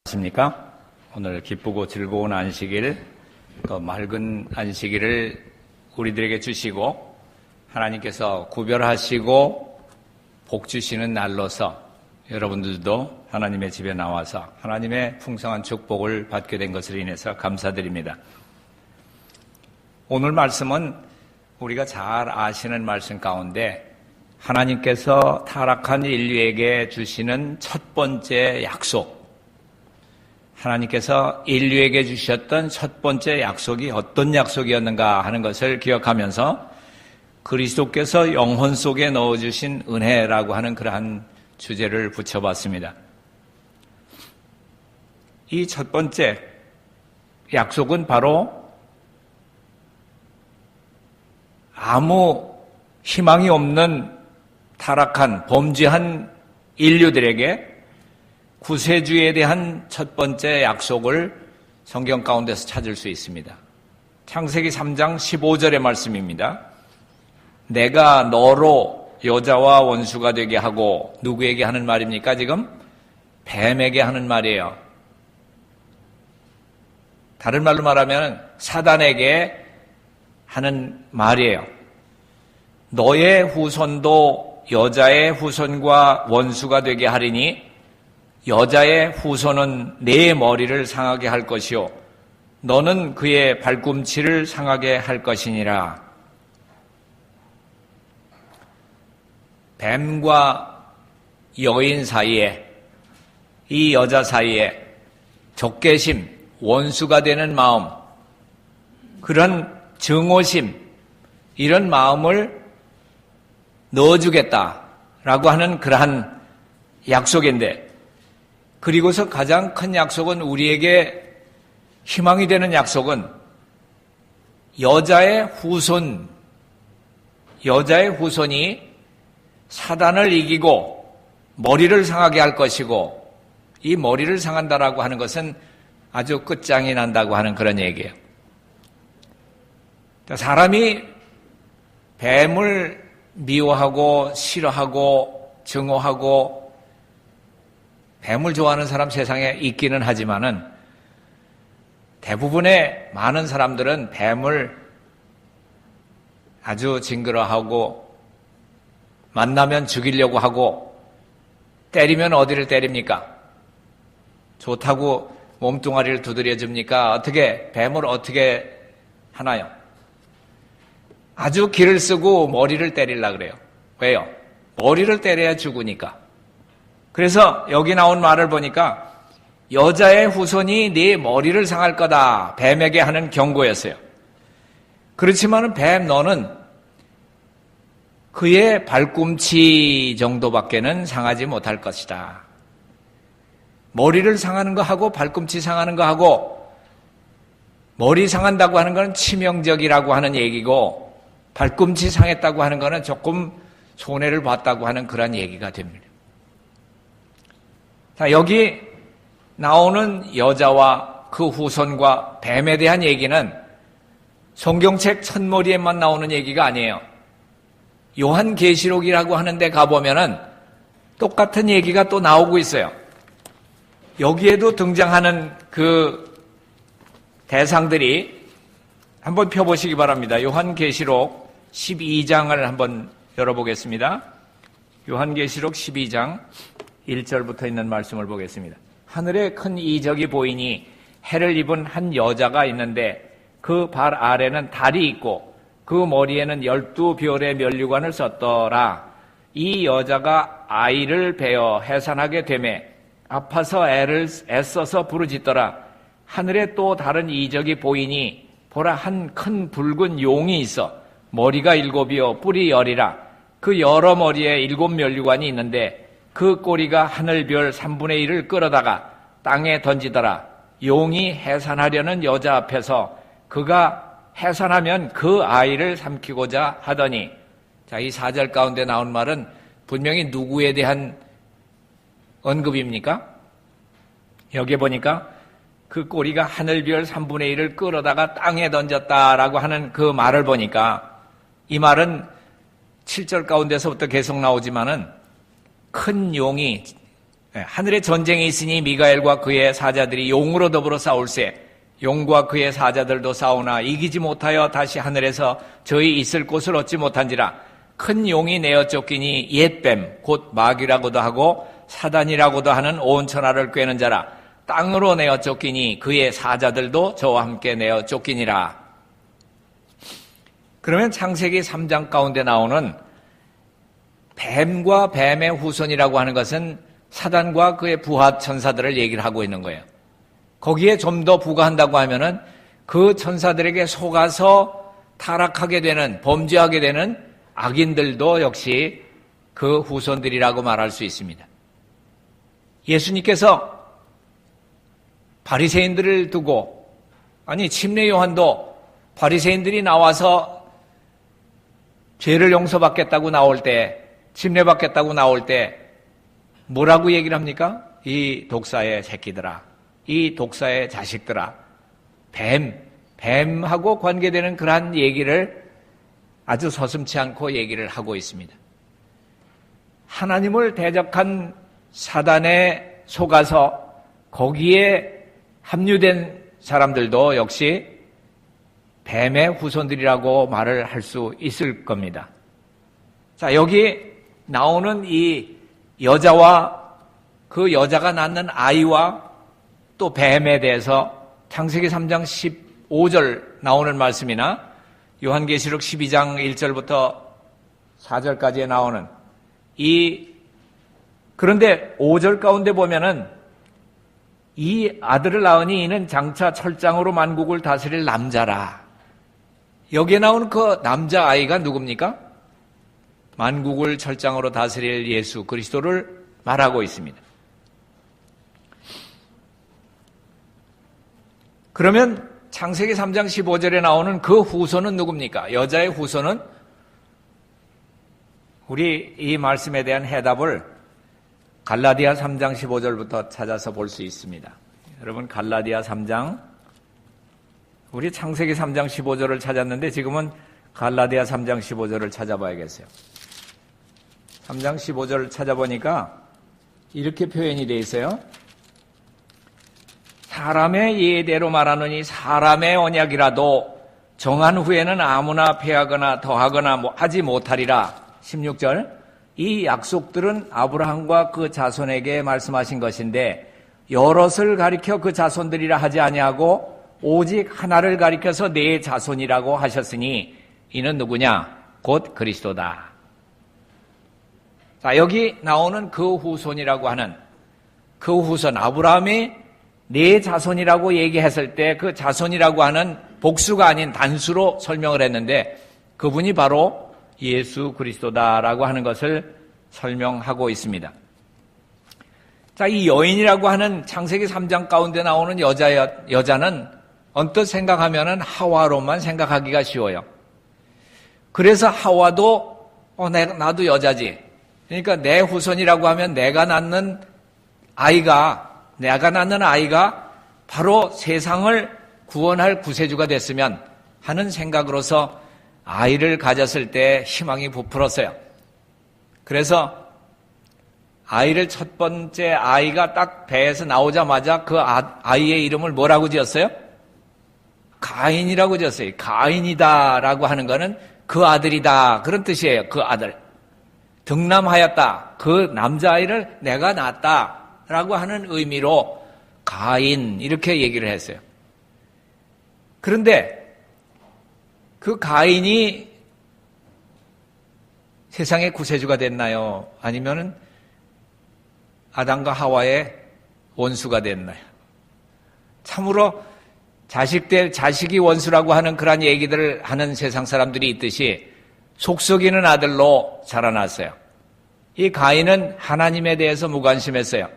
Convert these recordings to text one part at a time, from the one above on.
안녕하십니까? 오늘 기쁘고 즐거운 안식일, 또 맑은 안식일을 우리들에게 주시고 하나님께서 구별하시고 복 주시는 날로서 여러분들도 하나님의 집에 나와서 하나님의 풍성한 축복을 받게 된 것을 인해서 감사드립니다. 오늘 말씀은 우리가 잘 아시는 말씀 가운데 하나님께서 타락한 인류에게 주시는 첫 번째 약속, 하나님께서 인류에게 주셨던 첫 번째 약속이 어떤 약속이었는가 하는 것을 기억하면서 그리스도께서 영혼 속에 넣어주신 은혜라고 하는 그러한 주제를 붙여봤습니다. 이 첫 번째 약속은 바로 아무 희망이 없는 타락한 범죄한 인류들에게 구세주에 대한 첫 번째 약속을 성경 가운데서 찾을 수 있습니다. 창세기 3장 15절의 말씀입니다. 내가 너로 여자와 원수가 되게 하고, 누구에게 하는 말입니까 지금? 뱀에게 하는 말이에요. 다른 말로 말하면 사단에게 하는 말이에요. 너의 후손도 여자의 후손과 원수가 되게 하리니 여자의 후손은 네 머리를 상하게 할 것이요 너는 그의 발꿈치를 상하게 할 것이니라. 뱀과 여인 사이에, 이 여자 사이에 적개심, 원수가 되는 마음, 그런 증오심, 이런 마음을 넣어주겠다라고 하는 그러한 약속인데, 그리고서 가장 큰 약속은, 우리에게 희망이 되는 약속은 여자의 후손이 사단을 이기고 머리를 상하게 할 것이고, 이 머리를 상한다라고 하는 것은 아주 끝장이 난다고 하는 그런 얘기예요. 사람이 뱀을 미워하고 싫어하고 증오하고 뱀을 좋아하는 사람 세상에 있기는 하지만은 대부분의 많은 사람들은 뱀을 아주 징그러워하고 만나면 죽이려고 하고, 때리면 어디를 때립니까? 좋다고 몸뚱아리를 두드려 줍니까? 어떻게, 뱀을 어떻게 하나요? 아주 기를 쓰고 머리를 때리려고 그래요. 왜요? 머리를 때려야 죽으니까. 그래서 여기 나온 말을 보니까 여자의 후손이 네 머리를 상할 거다, 뱀에게 하는 경고였어요. 그렇지만은 뱀, 너는 그의 발꿈치 정도밖에는 상하지 못할 것이다. 머리를 상하는 거 하고 발꿈치 상하는 거 하고, 머리 상한다고 하는 건 치명적이라고 하는 얘기고, 발꿈치 상했다고 하는 거는 조금 손해를 봤다고 하는 그런 얘기가 됩니다. 자, 여기 나오는 여자와 그 후손과 뱀에 대한 얘기는 성경책 첫머리에만 나오는 얘기가 아니에요. 요한계시록이라고 하는 데 가보면은 똑같은 얘기가 또 나오고 있어요. 여기에도 등장하는 그 대상들이 한번 펴보시기 바랍니다. 요한계시록 12장을 한번 열어보겠습니다. 요한계시록 12장 1절부터 있는 말씀을 보겠습니다. 하늘에 큰 이적이 보이니 해를 입은 한 여자가 있는데 그 발 아래는 달이 있고 그 머리에는 12별의 면류관을 썼더라. 이 여자가 아이를 베어 해산하게 되매 아파서 애써서 부르짖더라. 하늘에 또 다른 이적이 보이니 보라, 한 큰 붉은 용이 있어 머리가 7이요 뿔이 10이라. 그 여러 머리에 7 면류관이 있는데 그 꼬리가 하늘별 3분의 1을 끌어다가 땅에 던지더라. 용이 해산하려는 여자 앞에서 그가 해산하면 그 아이를 삼키고자 하더니, 자, 이 4절 가운데 나온 말은 분명히 누구에 대한 언급입니까? 여기 보니까 그 꼬리가 하늘별 3분의 1을 끌어다가 땅에 던졌다라고 하는 그 말을 보니까, 이 말은 7절 가운데서부터 계속 나오지만은 큰 용이 하늘에 전쟁이 있으니 미가엘과 그의 사자들이 용으로 더불어 싸울세. 용과 그의 사자들도 싸우나 이기지 못하여 다시 하늘에서 저희 있을 곳을 얻지 못한지라. 큰 용이 내어 쫓기니 옛뱀 곧 마귀라고도 하고 사단이라고도 하는 온 천하를 꿰는 자라. 땅으로 내어 쫓기니 그의 사자들도 저와 함께 내어 쫓기니라. 그러면 창세기 3장 가운데 나오는 뱀과 뱀의 후손이라고 하는 것은 사단과 그의 부하 천사들을 얘기를 하고 있는 거예요. 거기에 좀 더 부과한다고 하면은 그 천사들에게 속아서 타락하게 되는, 범죄하게 되는 악인들도 역시 그 후손들이라고 말할 수 있습니다. 예수님께서 바리새인들을 두고, 아니 침례 요한도 바리새인들이 나와서 죄를 용서받겠다고 나올 때, 침례받겠다고 나올 때 뭐라고 얘기를 합니까? 이 독사의 새끼들아, 이 독사의 자식들아, 뱀하고 관계되는 그러한 얘기를 아주 서슴지 않고 얘기를 하고 있습니다. 하나님을 대적한 사단에 속아서 거기에 합류된 사람들도 역시 뱀의 후손들이라고 말을 할 수 있을 겁니다. 자, 여기 나오는 이 여자와 그 여자가 낳는 아이와 또 뱀에 대해서 창세기 3장 15절 나오는 말씀이나 요한계시록 12장 1절부터 4절까지에 나오는 그런데 5절 가운데 보면은 이 아들을 낳으니 이는 장차 철장으로 만국을 다스릴 남자라. 여기에 나오는 그 남자아이가 누굽니까? 만국을 철장으로 다스릴 예수 그리스도를 말하고 있습니다. 그러면 창세기 3장 15절에 나오는 그 후손은 누굽니까? 여자의 후손은 우리 이 말씀에 대한 해답을 갈라디아 3장 15절부터 찾아서 볼 수 있습니다. 여러분 갈라디아 3장, 우리 창세기 3장 15절을 찾았는데 지금은 갈라디아 3장 15절을 찾아봐야겠어요. 3장 15절을 찾아보니까 이렇게 표현이 되어 있어요. 사람의 예대로 말하느니 사람의 언약이라도 정한 후에는 아무나 폐하거나 더하거나 하지 못하리라. 16절. 이 약속들은 아브라함과 그 자손에게 말씀하신 것인데 여럿을 가리켜 그 자손들이라 하지 아니하고 오직 하나를 가리켜서 네 자손이라고 하셨으니 이는 누구냐? 곧 그리스도다. 자, 여기 나오는 그 후손이라고 하는 그 후손, 아브라함이 네 자손이라고 얘기했을 때 그 자손이라고 하는 복수가 아닌 단수로 설명을 했는데 그분이 바로 예수 그리스도다라고 하는 것을 설명하고 있습니다. 자, 이 여인이라고 하는 창세기 3장 가운데 나오는 여자는 언뜻 생각하면은 하와로만 생각하기가 쉬워요. 그래서 하와도 나도 여자지. 그러니까 내 후손이라고 하면 내가 낳는 아이가 바로 세상을 구원할 구세주가 됐으면 하는 생각으로서 아이를 가졌을 때 희망이 부풀었어요. 그래서 아이를 첫 번째 아이가 딱 배에서 나오자마자 그 아이의 이름을 뭐라고 지었어요? 가인이라고 지었어요. 가인이다라고 하는 거는 그 아들이다 그런 뜻이에요. 그 아들. 등남하였다. 그 남자아이를 내가 낳았다라고 하는 의미로 가인 이렇게 얘기를 했어요. 그런데 그 가인이 세상의 구세주가 됐나요? 아니면은 아담과 하와의 원수가 됐나요? 참으로 자식이 원수라고 하는 그런 얘기들을 하는 세상 사람들이 있듯이 속썩이는 아들로 자라났어요. 이 가인은 하나님에 대해서 무관심했어요.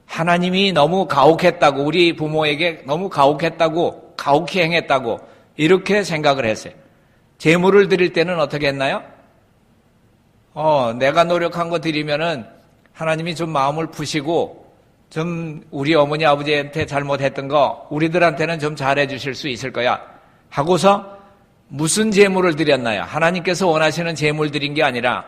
하나님이 너무 가혹했다고, 우리 부모에게 너무 가혹했다고, 가혹히 행했다고 이렇게 생각을 했어요. 제물을 드릴 때는 어떻게 했나요? 내가 노력한 거 드리면은 하나님이 좀 마음을 푸시고 좀 우리 어머니 아버지한테 잘못했던 거 우리들한테는 좀 잘해 주실 수 있을 거야 하고서 무슨 제물을 드렸나요? 하나님께서 원하시는 제물 드린 게 아니라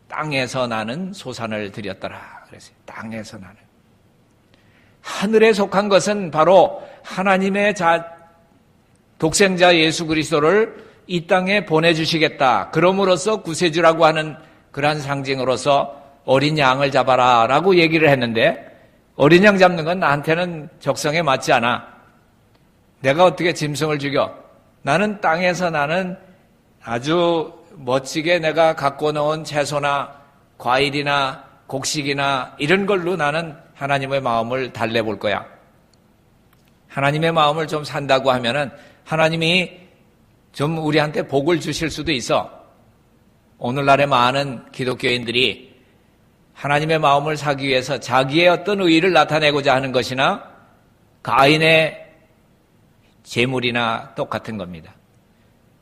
땅에서 나는 소산을 드렸더라. 그랬어요. 땅에서 나는. 하늘에 속한 것은 바로 하나님의 독생자 예수 그리스도를 이 땅에 보내주시겠다. 그럼으로써 구세주라고 하는 그러한 상징으로서 어린 양을 잡아라 라고 얘기를 했는데, 어린 양 잡는 건 나한테는 적성에 맞지 않아. 내가 어떻게 짐승을 죽여? 나는 땅에서 나는 아주 멋지게 내가 갖고 놓은 채소나 과일이나 곡식이나 이런 걸로 나는 하나님의 마음을 달래볼 거야. 하나님의 마음을 좀 산다고 하면은 하나님이 좀 우리한테 복을 주실 수도 있어. 오늘날의 많은 기독교인들이 하나님의 마음을 사기 위해서 자기의 어떤 의의를 나타내고자 하는 것이나 가인의 재물이나 똑같은 겁니다.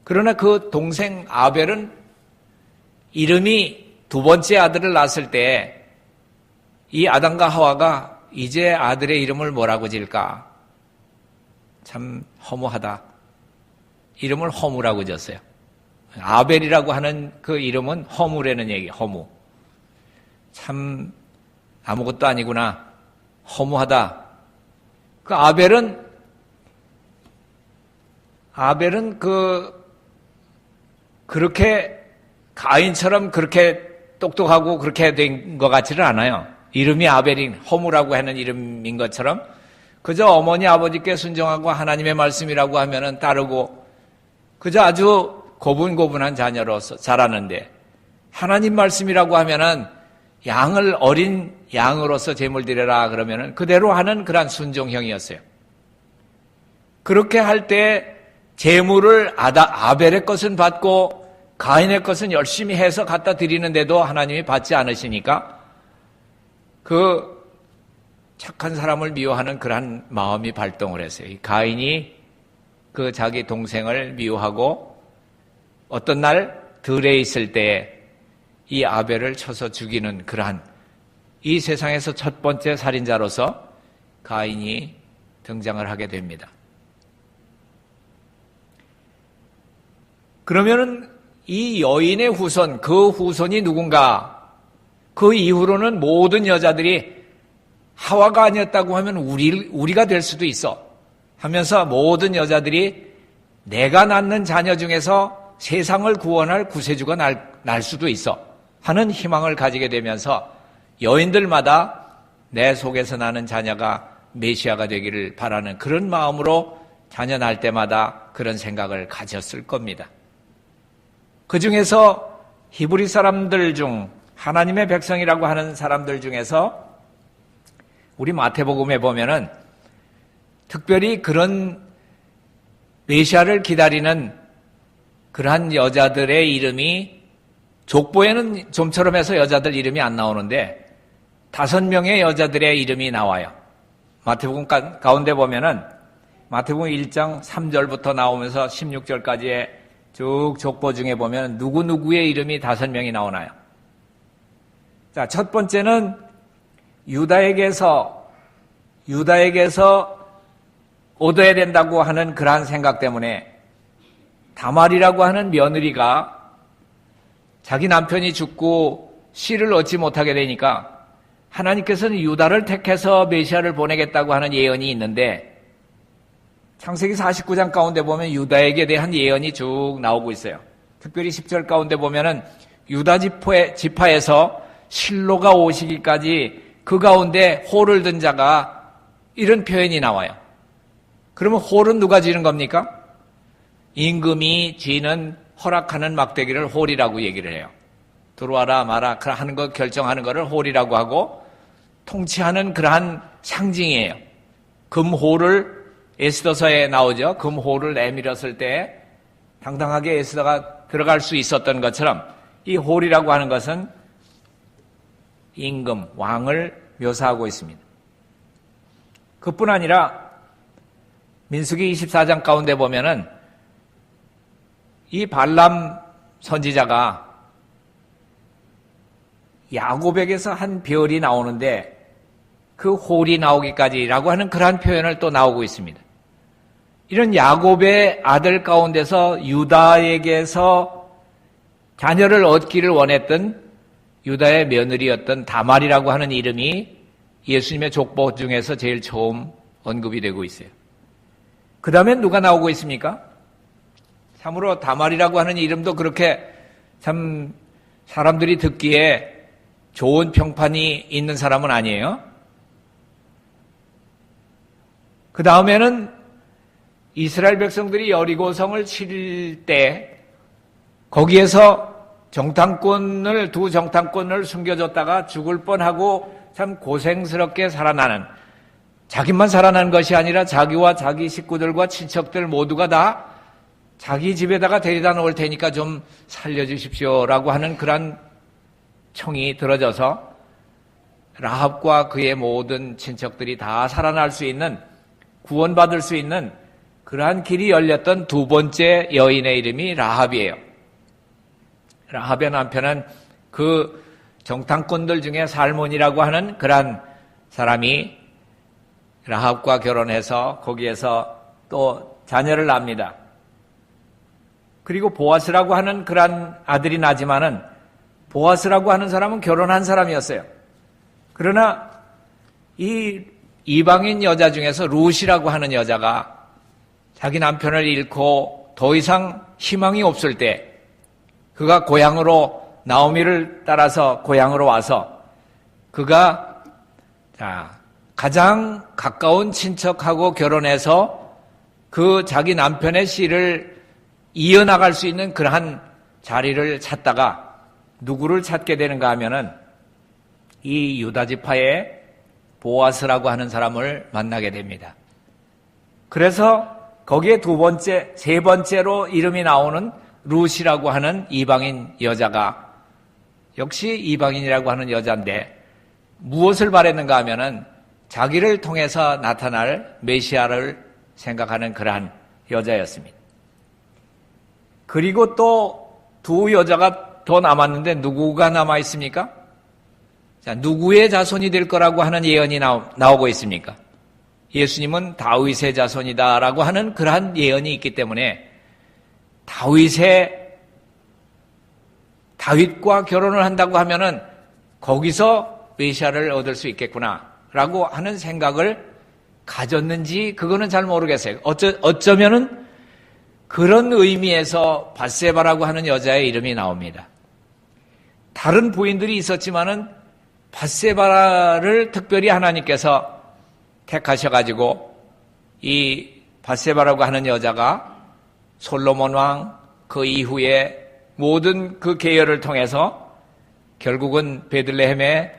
그러나 그 동생 아벨은 이름이 두 번째 아들을 낳았을 때 이 아담과 하와가 이제 아들의 이름을 뭐라고 지을까? 참 허무하다. 이름을 허무라고 지었어요. 아벨이라고 하는 그 이름은 허무라는 얘기예요. 허무. 참 아무것도 아니구나. 허무하다. 그 아벨은 그렇게 가인처럼 그렇게 똑똑하고 그렇게 된 것 같지는 않아요. 이름이 아벨인 허무라고 하는 이름인 것처럼 그저 어머니 아버지께 순종하고 하나님의 말씀이라고 하면은 따르고 그저 아주 고분고분한 자녀로서 자라는데, 하나님 말씀이라고 하면은 양을 어린 양으로서 제물 드려라 그러면은 그대로 하는 그런 순종형이었어요. 그렇게 할 때 제물을 아벨의 것은 받고 가인의 것은 열심히 해서 갖다 드리는데도 하나님이 받지 않으시니까 그 착한 사람을 미워하는 그러한 마음이 발동을 했어요. 이 가인이 그 자기 동생을 미워하고 어떤 날 들에 있을 때 이 아벨을 쳐서 죽이는 그러한, 이 세상에서 첫 번째 살인자로서 가인이 등장을 하게 됩니다. 그러면은 이 여인의 후손, 그 후손이 누군가? 그 이후로는 모든 여자들이 하와가 아니었다고 하면 우리가 될 수도 있어 하면서 모든 여자들이 내가 낳는 자녀 중에서 세상을 구원할 구세주가 날 수도 있어 하는 희망을 가지게 되면서 여인들마다 내 속에서 나는 자녀가 메시아가 되기를 바라는 그런 마음으로 자녀 낳을 때마다 그런 생각을 가졌을 겁니다. 그 중에서 히브리 사람들 중 하나님의 백성이라고 하는 사람들 중에서 우리 마태복음에 보면은 특별히 그런 메시아를 기다리는 그러한 여자들의 이름이, 족보에는 좀처럼 해서 여자들 이름이 안 나오는데 5명의 여자들의 이름이 나와요. 마태복음 가운데 보면은 마태복음 1장 3절부터 나오면서 16절까지의 쭉 족보 중에 보면 누구누구의 이름이 5명이 나오나요? 자, 첫 번째는 유다에게서 얻어야 된다고 하는 그러한 생각 때문에 다말이라고 하는 며느리가 자기 남편이 죽고 씨를 얻지 못하게 되니까 하나님께서는 유다를 택해서 메시아를 보내겠다고 하는 예언이 있는데, 창세기 49장 가운데 보면 유다에게 대한 예언이 쭉 나오고 있어요. 특별히 10절 가운데 보면은 유다 지파에서 실로가 오시기까지 그 가운데 홀을 든 자가, 이런 표현이 나와요. 그러면 홀은 누가 지는 겁니까? 임금이 쥐는 허락하는 막대기를 홀이라고 얘기를 해요. 들어와라 마라 하는 거 결정하는 거를 홀이라고 하고, 통치하는 그러한 상징이에요. 금홀을 에스더서에 나오죠. 금홀을 내밀었을 때 당당하게 에스더가 들어갈 수 있었던 것처럼 이 홀이라고 하는 것은 임금, 왕을 묘사하고 있습니다. 그뿐 아니라 민수기 24장 가운데 보면은 이 발람 선지자가 야곱에게서 한 별이 나오는데 그 홀이 나오기까지라고 하는 그러한 표현을 또 나오고 있습니다. 이런 야곱의 아들 가운데서 유다에게서 자녀를 얻기를 원했던 유다의 며느리였던 다말이라고 하는 이름이 예수님의 족보 중에서 제일 처음 언급이 되고 있어요. 그 다음엔 누가 나오고 있습니까? 참으로 다말이라고 하는 이름도 그렇게 참 사람들이 듣기에 좋은 평판이 있는 사람은 아니에요. 그 다음에는 이스라엘 백성들이 여리고성을 칠 때 거기에서 두 정탐꾼을 숨겨줬다가 죽을 뻔하고 참 고생스럽게 살아나는, 자기만 살아난 것이 아니라 자기와 자기 식구들과 친척들 모두가 다 자기 집에다가 데려다 놓을 테니까 좀 살려주십시오라고 하는 그런 청이 들어져서 라합과 그의 모든 친척들이 다 살아날 수 있는, 구원받을 수 있는 그러한 길이 열렸던 두 번째 여인의 이름이 라합이에요. 라합의 남편은 그 정탐꾼들 중에 살몬이라고 하는 그러한 사람이 라합과 결혼해서 거기에서 또 자녀를 낳습니다. 그리고 보아스라고 하는 그러한 아들이 나지만은 보아스라고 하는 사람은 결혼한 사람이었어요. 그러나 이 이방인 여자 중에서 룻이라고 하는 여자가 자기 남편을 잃고 더 이상 희망이 없을 때 그가 고향으로 나오미를 따라서 고향으로 와서 그가 가장 가까운 친척하고 결혼해서 그 자기 남편의 씨를 이어나갈 수 있는 그러한 자리를 찾다가 누구를 찾게 되는가 하면은 이 유다 지파의 보아스라고 하는 사람을 만나게 됩니다. 그래서 거기에 세 번째로 이름이 나오는 룻이라고 하는 이방인 여자가 역시 이방인이라고 하는 여자인데 무엇을 바랬는가 하면은 자기를 통해서 나타날 메시아를 생각하는 그러한 여자였습니다. 그리고 또 두 여자가 더 남았는데 누구가 남아 있습니까? 자, 누구의 자손이 될 거라고 하는 예언이 나오고 있습니까? 예수님은 다윗의 자손이다라고 하는 그러한 예언이 있기 때문에 다윗과 결혼을 한다고 하면은 거기서 메시아를 얻을 수 있겠구나라고 하는 생각을 가졌는지 그거는 잘 모르겠어요. 어쩌면은 그런 의미에서 밧세바라고 하는 여자의 이름이 나옵니다. 다른 부인들이 있었지만은 밧세바를 특별히 하나님께서 택하셔가지고 이 밧세바라고 하는 여자가 솔로몬 왕 그 이후에 모든 그 계열을 통해서 결국은 베들레헴의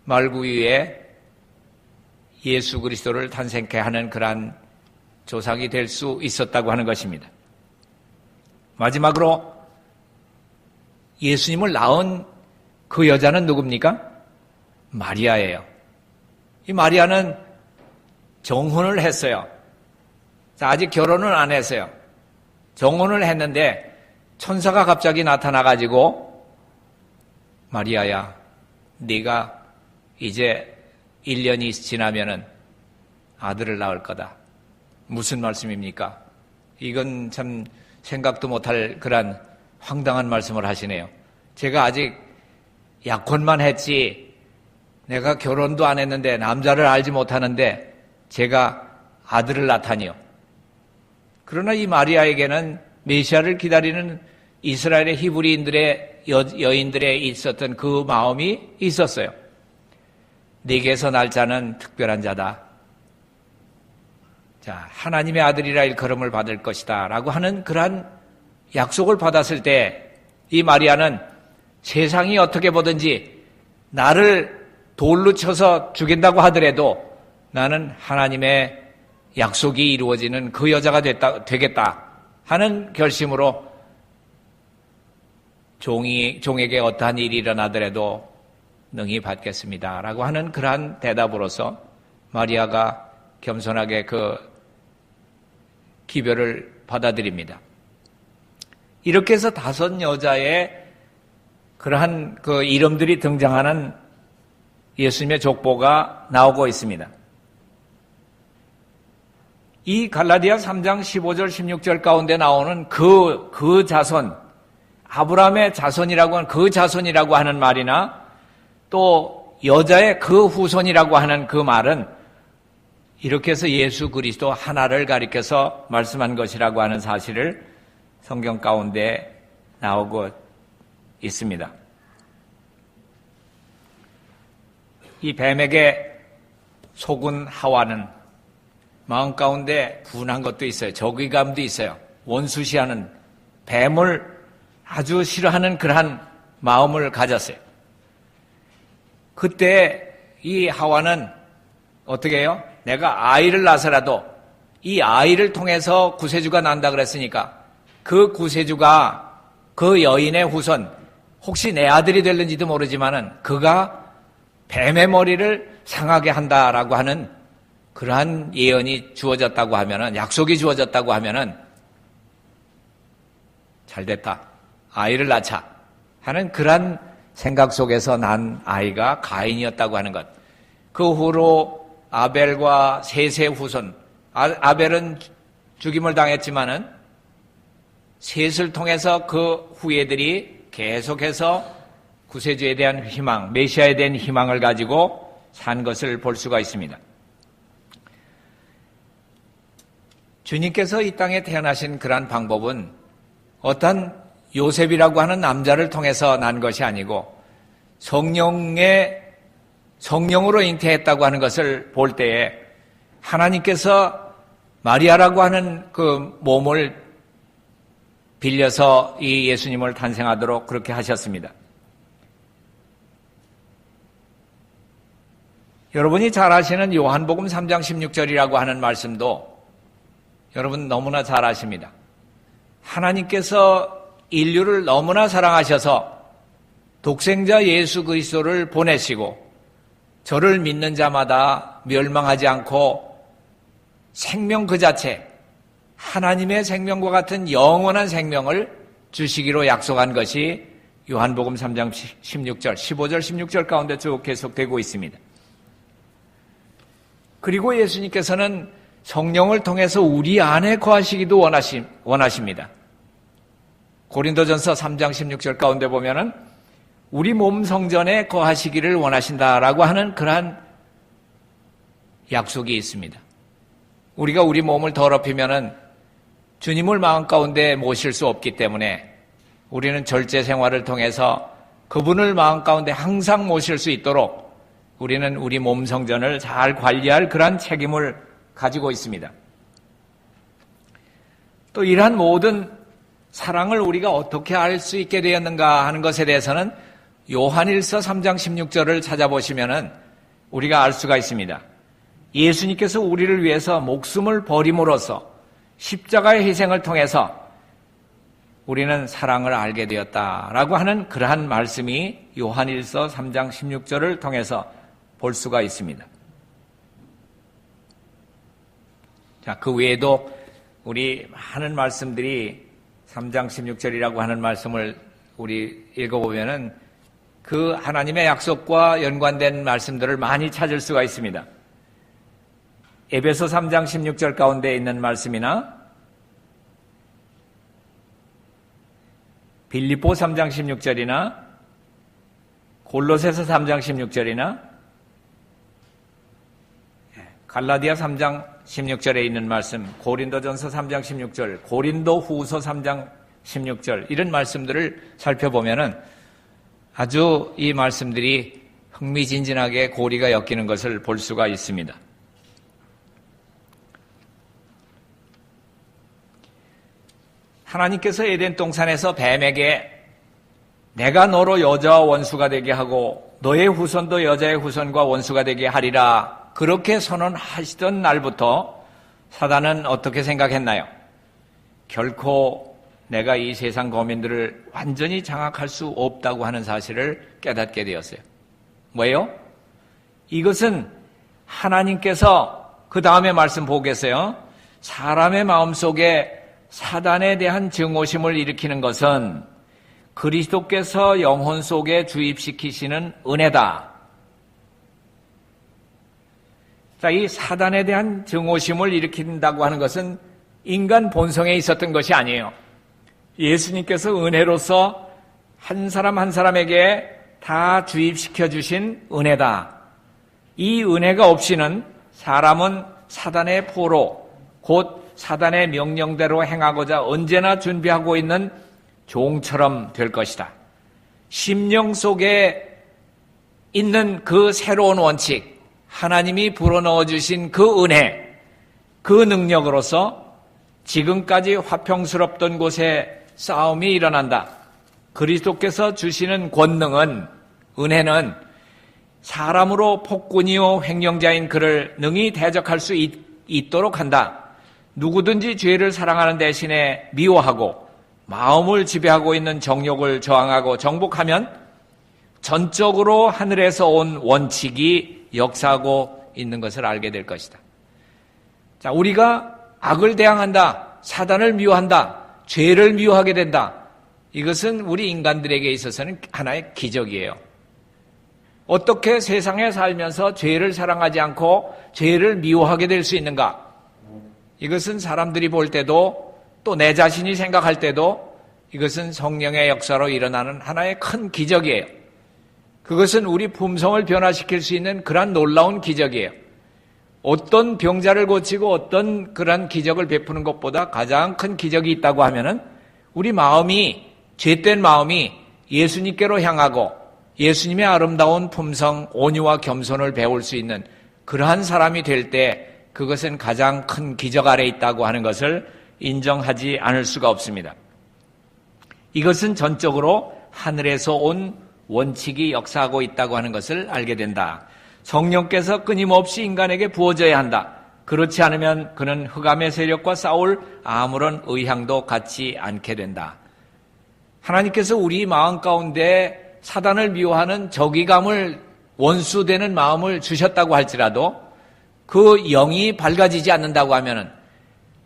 말구유에 예수 그리스도를 탄생케 하는 그러한 조상이 될 수 있었다고 하는 것입니다. 마지막으로 예수님을 낳은 그 여자는 누굽니까? 마리아예요. 이 마리아는 정혼을 했어요. 아직 결혼은 안 했어요. 정혼을 했는데 천사가 갑자기 나타나가지고 마리아야, 네가 이제 1년이 지나면은 아들을 낳을 거다. 무슨 말씀입니까? 이건 참 생각도 못할 그런 황당한 말씀을 하시네요. 제가 아직 약혼만 했지 내가 결혼도 안 했는데 남자를 알지 못하는데 제가 아들을 낳다니요. 그러나 이 마리아에게는 메시아를 기다리는 이스라엘의 히브리인들의 여인들에 있었던 그 마음이 있었어요. 네게서 날 자는 특별한 자다. 자, 하나님의 아들이라 일컬음을 받을 것이다 라고 하는 그러한 약속을 받았을 때 이 마리아는 세상이 어떻게 보든지 나를 돌로 쳐서 죽인다고 하더라도 나는 하나님의 약속이 이루어지는 그 여자가 되겠다 하는 결심으로 종에게 어떠한 일이 일어나더라도 능히 받겠습니다 라고 하는 그러한 대답으로서 마리아가 겸손하게 그 기별을 받아들입니다. 이렇게 해서 5 여자의 그러한 그 이름들이 등장하는 예수님의 족보가 나오고 있습니다. 이 갈라디아 3장 15절 16절 가운데 나오는 그 자손, 아브라함의 자손이라고 하는 그 자손이라고 하는 말이나 또 여자의 그 후손이라고 하는 그 말은 이렇게 해서 예수 그리스도 하나를 가리켜서 말씀한 것이라고 하는 사실을 성경 가운데 나오고 있습니다. 이 뱀에게 속은 하와는 마음 가운데 분한 것도 있어요. 적의감도 있어요. 원수시하는 뱀을 아주 싫어하는 그러한 마음을 가졌어요. 그때 이 하와는 어떻게 해요? 내가 아이를 낳아서라도 이 아이를 통해서 구세주가 난다 그랬으니까 그 구세주가 그 여인의 후손, 혹시 내 아들이 될는지도 모르지만은 그가 뱀의 머리를 상하게 한다라고 하는 그러한 예언이 주어졌다고 하면은, 약속이 주어졌다고 하면은 잘 됐다, 아이를 낳자 하는 그러한 생각 속에서 난 아이가 가인이었다고 하는 것. 그 후로 아벨과 셋의 후손, 아벨은 죽임을 당했지만은 셋을 통해서 그 후예들이 계속해서 구세주에 대한 희망, 메시아에 대한 희망을 가지고 산 것을 볼 수가 있습니다. 주님께서 이 땅에 태어나신 그러한 방법은 어떤 요셉이라고 하는 남자를 통해서 난 것이 아니고 성령으로 잉태했다고 하는 것을 볼 때에 하나님께서 마리아라고 하는 그 몸을 빌려서 이 예수님을 탄생하도록 그렇게 하셨습니다. 여러분이 잘 아시는 요한복음 3장 16절이라고 하는 말씀도 여러분 너무나 잘 아십니다. 하나님께서 인류를 너무나 사랑하셔서 독생자 예수 그리스도를 보내시고 저를 믿는 자마다 멸망하지 않고 생명 그 자체, 하나님의 생명과 같은 영원한 생명을 주시기로 약속한 것이 요한복음 3장 16절, 15절, 16절 가운데 쭉 계속되고 있습니다. 그리고 예수님께서는 성령을 통해서 우리 안에 거하시기도 원하십니다. 고린도전서 3장 16절 가운데 보면은 우리 몸 성전에 거하시기를 원하신다라고 하는 그러한 약속이 있습니다. 우리가 우리 몸을 더럽히면은 주님을 마음 가운데 모실 수 없기 때문에 우리는 절제 생활을 통해서 그분을 마음 가운데 항상 모실 수 있도록 우리는 우리 몸 성전을 잘 관리할 그러한 책임을 가지고 있습니다. 또 이러한 모든 사랑을 우리가 어떻게 알 수 있게 되었는가 하는 것에 대해서는 요한일서 3장 16절을 찾아보시면은 우리가 알 수가 있습니다. 예수님께서 우리를 위해서 목숨을 버림으로써 십자가의 희생을 통해서 우리는 사랑을 알게 되었다라고 하는 그러한 말씀이 요한일서 3장 16절을 통해서 볼 수가 있습니다. 자, 그 외에도 우리 많은 말씀들이 3장 16절이라고 하는 말씀을 우리 읽어보면은 그 하나님의 약속과 연관된 말씀들을 많이 찾을 수가 있습니다. 에베소 3장 16절 가운데 있는 말씀이나 빌립보 3장 16절이나 골로새서 3장 16절이나 갈라디아 3장 16절에 있는 말씀, 고린도전서 3장 16절, 고린도후서 3장 16절 이런 말씀들을 살펴보면은 아주 이 말씀들이 흥미진진하게 고리가 엮이는 것을 볼 수가 있습니다. 하나님께서 에덴 동산에서 뱀에게 내가 너로 여자와 원수가 되게 하고 너의 후손도 여자의 후손과 원수가 되게 하리라 그렇게 선언하시던 날부터 사단은 어떻게 생각했나요? 결코 내가 이 세상 거민들을 완전히 장악할 수 없다고 하는 사실을 깨닫게 되었어요. 뭐예요? 이것은 하나님께서 그 다음에 말씀 보겠어요. 사람의 마음속에 사단에 대한 증오심을 일으키는 것은 그리스도께서 영혼 속에 주입시키시는 은혜다. 자, 이 사단에 대한 증오심을 일으킨다고 하는 것은 인간 본성에 있었던 것이 아니에요. 예수님께서 은혜로서 한 사람 한 사람에게 다 주입시켜 주신 은혜다. 이 은혜가 없이는 사람은 사단의 포로, 곧 사단의 명령대로 행하고자 언제나 준비하고 있는 종처럼 될 것이다. 심령 속에 있는 그 새로운 원칙, 하나님이 불어넣어 주신 그 은혜, 그 능력으로서 지금까지 화평스럽던 곳에 싸움이 일어난다. 그리스도께서 주시는 권능은, 은혜는 사람으로 폭군이요 횡령자인 그를 능히 대적할 수 있도록 한다. 누구든지 죄를 사랑하는 대신에 미워하고 마음을 지배하고 있는 정욕을 저항하고 정복하면 전적으로 하늘에서 온 원칙이 역사하고 있는 것을 알게 될 것이다. 자, 우리가 악을 대항한다, 사단을 미워한다, 죄를 미워하게 된다. 이것은 우리 인간들에게 있어서는 하나의 기적이에요. 어떻게 세상에 살면서 죄를 사랑하지 않고 죄를 미워하게 될 수 있는가? 이것은 사람들이 볼 때도 또 내 자신이 생각할 때도 이것은 성령의 역사로 일어나는 하나의 큰 기적이에요. 그것은 우리 품성을 변화시킬 수 있는 그런 놀라운 기적이에요. 어떤 병자를 고치고 어떤 그런 기적을 베푸는 것보다 가장 큰 기적이 있다고 하면은 우리 마음이, 죄된 마음이 예수님께로 향하고 예수님의 아름다운 품성, 온유와 겸손을 배울 수 있는 그러한 사람이 될 때 그것은 가장 큰 기적 아래 있다고 하는 것을 인정하지 않을 수가 없습니다. 이것은 전적으로 하늘에서 온 원칙이 역사하고 있다고 하는 것을 알게 된다. 성령께서 끊임없이 인간에게 부어져야 한다. 그렇지 않으면 그는 흑암의 세력과 싸울 아무런 의향도 갖지 않게 된다. 하나님께서 우리 마음 가운데 사단을 미워하는 적이감을, 원수되는 마음을 주셨다고 할지라도 그 영이 밝아지지 않는다고 하면은,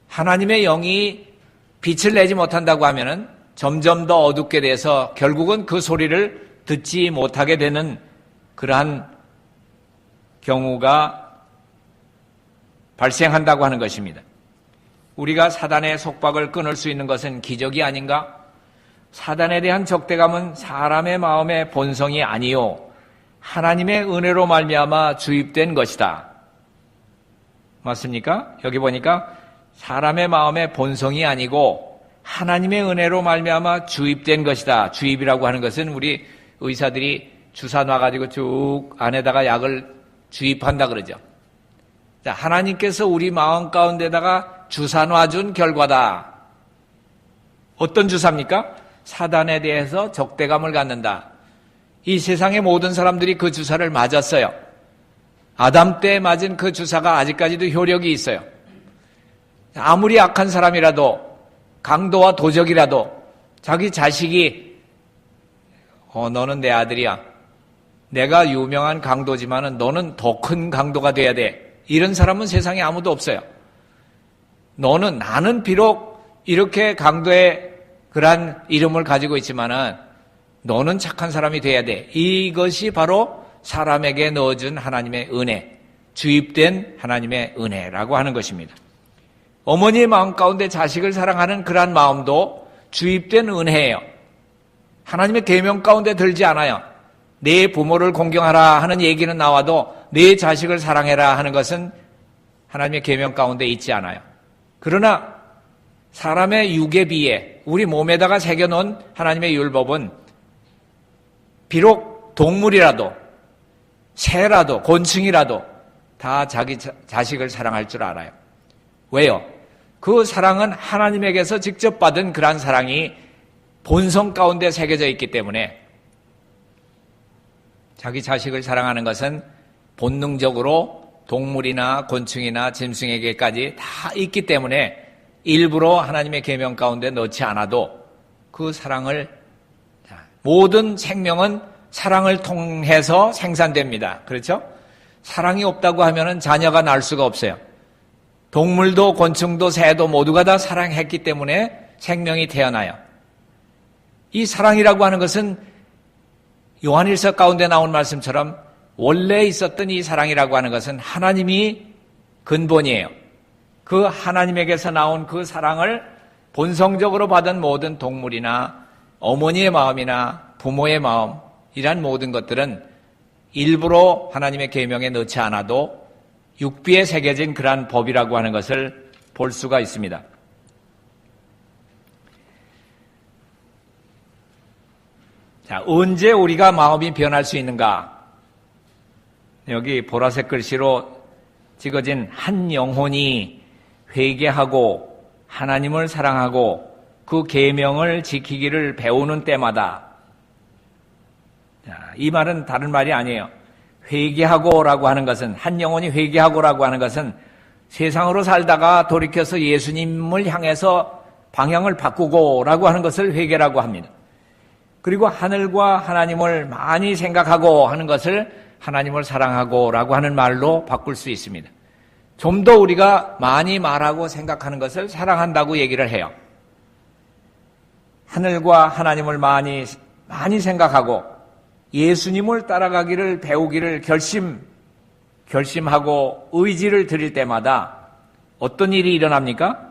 하나님의 영이 빛을 내지 못한다고 하면은 점점 더 어둡게 돼서 결국은 그 소리를 듣지 못하게 되는 그러한 경우가 발생한다고 하는 것입니다. 우리가 사단의 속박을 끊을 수 있는 것은 기적이 아닌가? 사단에 대한 적대감은 사람의 마음의 본성이 아니요 하나님의 은혜로 말미암아 주입된 것이다. 맞습니까? 여기 보니까 사람의 마음의 본성이 아니고 하나님의 은혜로 말미암아 주입된 것이다. 주입이라고 하는 것은 우리 의사들이 주사 놔가지고 쭉 안에다가 약을 주입한다 그러죠. 자, 하나님께서 우리 마음 가운데다가 주사 놔준 결과다. 어떤 주사입니까? 사단에 대해서 적대감을 갖는다. 이 세상의 모든 사람들이 그 주사를 맞았어요. 아담 때 맞은 그 주사가 아직까지도 효력이 있어요. 아무리 악한 사람이라도, 강도와 도적이라도 자기 자식이 너는 내 아들이야. 내가 유명한 강도지만은 너는 더 큰 강도가 돼야 돼. 이런 사람은 세상에 아무도 없어요. 나는 비록 이렇게 강도의 그러한 이름을 가지고 있지만은 너는 착한 사람이 돼야 돼. 이것이 바로 사람에게 넣어준 하나님의 은혜, 주입된 하나님의 은혜라고 하는 것입니다. 어머니의 마음 가운데 자식을 사랑하는 그러한 마음도 주입된 은혜예요. 하나님의 계명 가운데 들지 않아요. 내 부모를 공경하라 하는 얘기는 나와도 내 자식을 사랑해라 하는 것은 하나님의 계명 가운데 있지 않아요. 그러나 사람의 육에 비해 우리 몸에다가 새겨놓은 하나님의 율법은 비록 동물이라도 새라도 곤충이라도 다 자기 자식을 사랑할 줄 알아요. 왜요? 그 사랑은 하나님에게서 직접 받은 그러한 사랑이 본성 가운데 새겨져 있기 때문에 자기 자식을 사랑하는 것은 본능적으로 동물이나 곤충이나 짐승에게까지 다 있기 때문에 일부러 하나님의 계명 가운데 넣지 않아도 그 사랑을, 모든 생명은 사랑을 통해서 생산됩니다. 그렇죠? 사랑이 없다고 하면은 자녀가 날 수가 없어요. 동물도 곤충도 새도 모두가 다 사랑했기 때문에 생명이 태어나요. 이 사랑이라고 하는 것은 요한일서 가운데 나온 말씀처럼 원래 있었던 이 사랑이라고 하는 것은 하나님이 근본이에요. 그 하나님에게서 나온 그 사랑을 본성적으로 받은 모든 동물이나 어머니의 마음이나 부모의 마음, 이란 모든 것들은 일부러 하나님의 계명에 넣지 않아도 육비에 새겨진 그러한 법이라고 하는 것을 볼 수가 있습니다. 자, 언제 우리가 마음이 변할 수 있는가? 여기 보라색 글씨로 찍어진 한 영혼이 회개하고 하나님을 사랑하고 그 계명을 지키기를 배우는 때마다, 자, 이 말은 다른 말이 아니에요. 회개하고라고 하는 것은, 한 영혼이 회개하고라고 하는 것은 세상으로 살다가 돌이켜서 예수님을 향해서 방향을 바꾸고라고 하는 것을 회개라고 합니다. 그리고 하늘과 하나님을 많이 생각하고 하는 것을 하나님을 사랑하고라고 하는 말로 바꿀 수 있습니다. 좀 더 우리가 많이 말하고 생각하는 것을 사랑한다고 얘기를 해요. 하늘과 하나님을 많이 생각하고 예수님을 따라가기를 배우기를 결심하고 의지를 드릴 때마다 어떤 일이 일어납니까?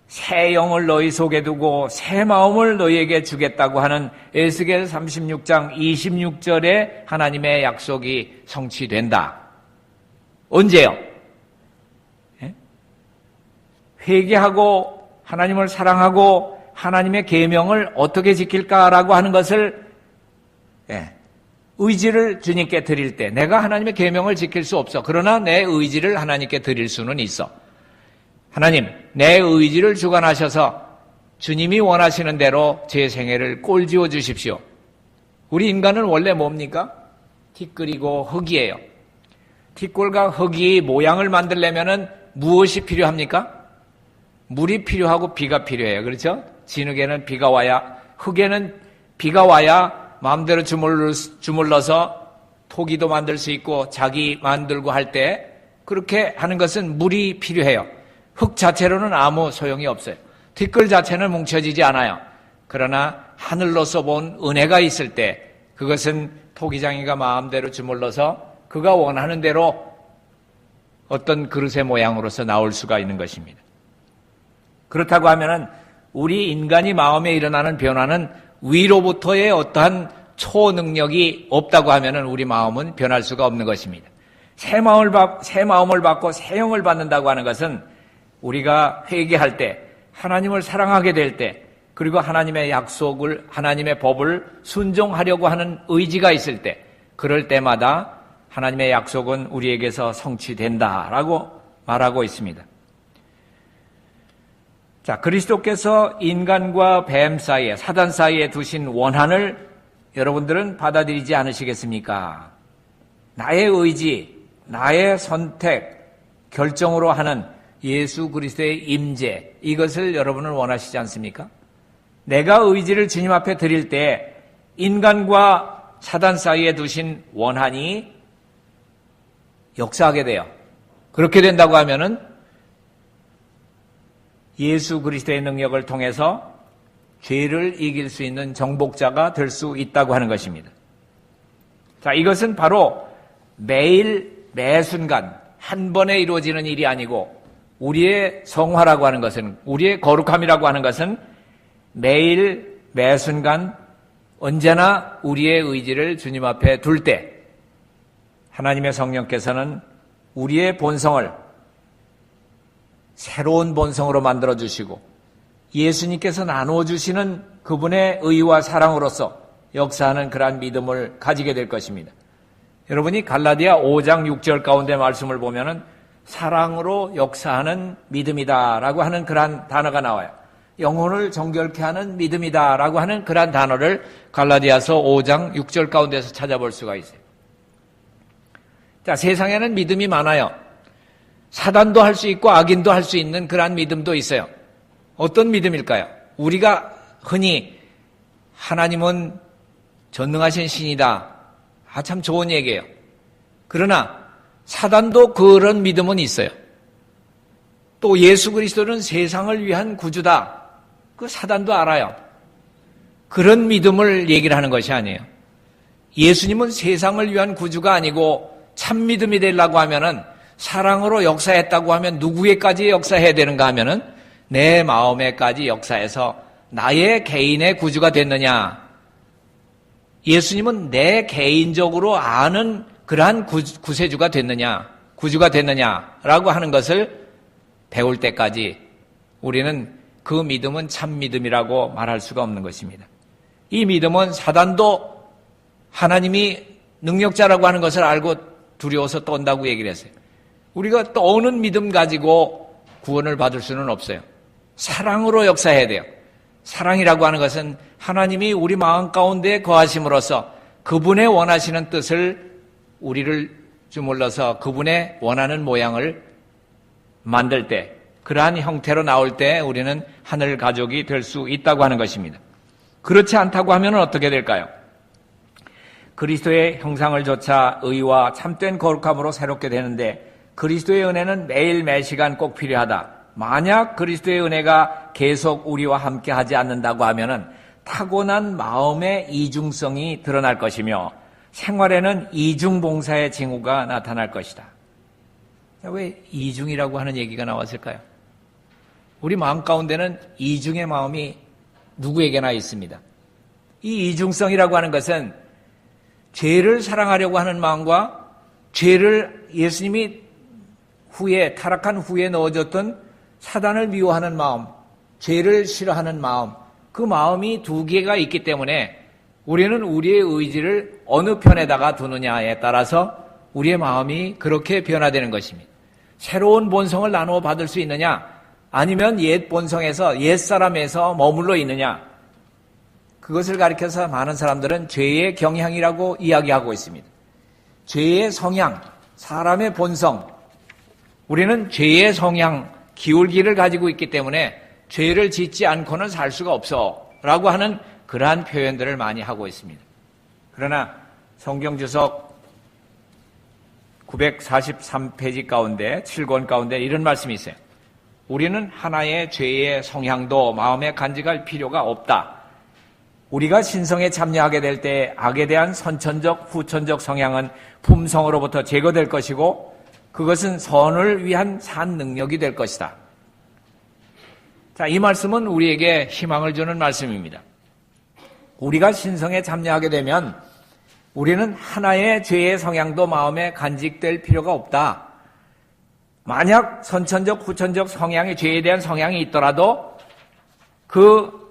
새 영을 너희 속에 두고 새 마음을 너희에게 주겠다고 하는 에스겔 36장 26절의 하나님의 약속이 성취된다. 언제요? 회개하고 하나님을 사랑하고 하나님의 계명을 어떻게 지킬까라고 하는 것을 의지를 주님께 드릴 때, 내가 하나님의 계명을 지킬 수 없어. 그러나 내 의지를 하나님께 드릴 수는 있어. 하나님, 내 의지를 주관하셔서 주님이 원하시는 대로 제 생애를 꼴지어 주십시오. 우리 인간은 원래 뭡니까? 티끌이고 흙이에요. 티끌과 흙이 모양을 만들려면 무엇이 필요합니까? 물이 필요하고 비가 필요해요. 그렇죠? 진흙에는 비가 와야, 흙에는 비가 와야 마음대로 주물러서 토기도 만들 수 있고 자기 만들고 할 때 그렇게 하는 것은 물이 필요해요. 흙 자체로는 아무 소용이 없어요. 티끌 자체는 뭉쳐지지 않아요. 그러나 하늘로서 본 은혜가 있을 때 그것은 토기장이가 마음대로 주물러서 그가 원하는 대로 어떤 그릇의 모양으로서 나올 수가 있는 것입니다. 그렇다고 하면은 우리 인간이 마음에 일어나는 변화는 위로부터의 어떠한 초능력이 없다고 하면은 우리 마음은 변할 수가 없는 것입니다. 새 마음을 받고 새 영을 받는다고 하는 것은 우리가 회개할 때, 하나님을 사랑하게 될 때, 그리고 하나님의 약속을, 하나님의 법을 순종하려고 하는 의지가 있을 때, 그럴 때마다 하나님의 약속은 우리에게서 성취된다라고 말하고 있습니다. 자, 그리스도께서 인간과 뱀 사이에, 사단 사이에 두신 원한을 여러분들은 받아들이지 않으시겠습니까? 나의 의지, 나의 선택, 결정으로 하는 예수 그리스도의 임재, 이것을 여러분은 원하시지 않습니까? 내가 의지를 주님 앞에 드릴 때 인간과 사단 사이에 두신 원한이 역사하게 돼요. 그렇게 된다고 하면은 예수 그리스도의 능력을 통해서 죄를 이길 수 있는 정복자가 될 수 있다고 하는 것입니다. 자, 이것은 바로 매일 매 순간 한 번에 이루어지는 일이 아니고 우리의 성화라고 하는 것은, 우리의 거룩함이라고 하는 것은 매일 매 순간 언제나 우리의 의지를 주님 앞에 둘 때 하나님의 성령께서는 우리의 본성을 새로운 본성으로 만들어주시고 예수님께서 나누어주시는 그분의 의와 사랑으로서 역사하는 그러한 믿음을 가지게 될 것입니다. 여러분이 갈라디아 5장 6절 가운데 말씀을 보면은 사랑으로 역사하는 믿음이다라고 하는 그러한 단어가 나와요. 영혼을 정결케 하는 믿음이다라고 하는 그러한 단어를 갈라디아서 5장 6절 가운데서 찾아볼 수가 있어요. 자, 세상에는 믿음이 많아요. 사단도 할 수 있고 악인도 할 수 있는 그러한 믿음도 있어요. 어떤 믿음일까요? 우리가 흔히 하나님은 전능하신 신이다. 참 좋은 얘기예요. 그러나 사단도 그런 믿음은 있어요. 또 예수 그리스도는 세상을 위한 구주다. 그 사단도 알아요. 그런 믿음을 얘기를 하는 것이 아니에요. 예수님은 세상을 위한 구주가 아니고 참 믿음이 되려고 하면은 사랑으로 역사했다고 하면 누구에까지 역사해야 되는가 하면은 내 마음에까지 역사해서 나의 개인의 구주가 됐느냐? 예수님은 내 개인적으로 아는 그러한 구세주가 됐느냐, 구주가 됐느냐라고 하는 것을 배울 때까지 우리는 그 믿음은 참 믿음이라고 말할 수가 없는 것입니다. 이 믿음은 사단도 하나님이 능력자라고 하는 것을 알고 두려워서 떤다고 얘기를 했어요. 우리가 떠오는 믿음 가지고 구원을 받을 수는 없어요. 사랑으로 역사해야 돼요. 사랑이라고 하는 것은 하나님이 우리 마음 가운데 거하심으로써 그분의 원하시는 뜻을 우리를 주물러서 그분의 원하는 모양을 만들 때, 그러한 형태로 나올 때 우리는 하늘 가족이 될 수 있다고 하는 것입니다. 그렇지 않다고 하면 어떻게 될까요? 그리스도의 형상을 조차 의와 참된 거룩함으로 새롭게 되는데 그리스도의 은혜는 매일 매시간 꼭 필요하다. 만약 그리스도의 은혜가 계속 우리와 함께 하지 않는다고 하면은 타고난 마음의 이중성이 드러날 것이며 생활에는 이중봉사의 징후가 나타날 것이다. 왜 이중이라고 하는 얘기가 나왔을까요? 우리 마음 가운데는 이중의 마음이 누구에게나 있습니다. 이 이중성이라고 하는 것은 죄를 사랑하려고 하는 마음과 죄를 예수님이 후에 타락한 후에 넣어줬던 사단을 미워하는 마음, 죄를 싫어하는 마음, 그 마음이 두 개가 있기 때문에 우리는 우리의 의지를 어느 편에다가 두느냐에 따라서 우리의 마음이 그렇게 변화되는 것입니다. 새로운 본성을 나누어 받을 수 있느냐, 아니면 옛 본성에서 옛 사람에서 머물러 있느냐, 그것을 가리켜서 많은 사람들은 죄의 경향이라고 이야기하고 있습니다. 죄의 성향, 사람의 본성, 우리는 죄의 성향, 기울기를 가지고 있기 때문에 죄를 짓지 않고는 살 수가 없어 라고 하는 그러한 표현들을 많이 하고 있습니다. 그러나 성경주석 943페이지 가운데 7권 가운데 이런 말씀이 있어요. 우리는 하나의 죄의 성향도 마음에 간직할 필요가 없다. 우리가 신성에 참여하게 될 때 악에 대한 선천적, 후천적 성향은 품성으로부터 제거될 것이고 그것은 선을 위한 산 능력이 될 것이다. 자, 이 말씀은 우리에게 희망을 주는 말씀입니다. 우리가 신성에 참여하게 되면 우리는 하나의 죄의 성향도 마음에 간직될 필요가 없다. 만약 선천적, 후천적 성향의 죄에 대한 성향이 있더라도 그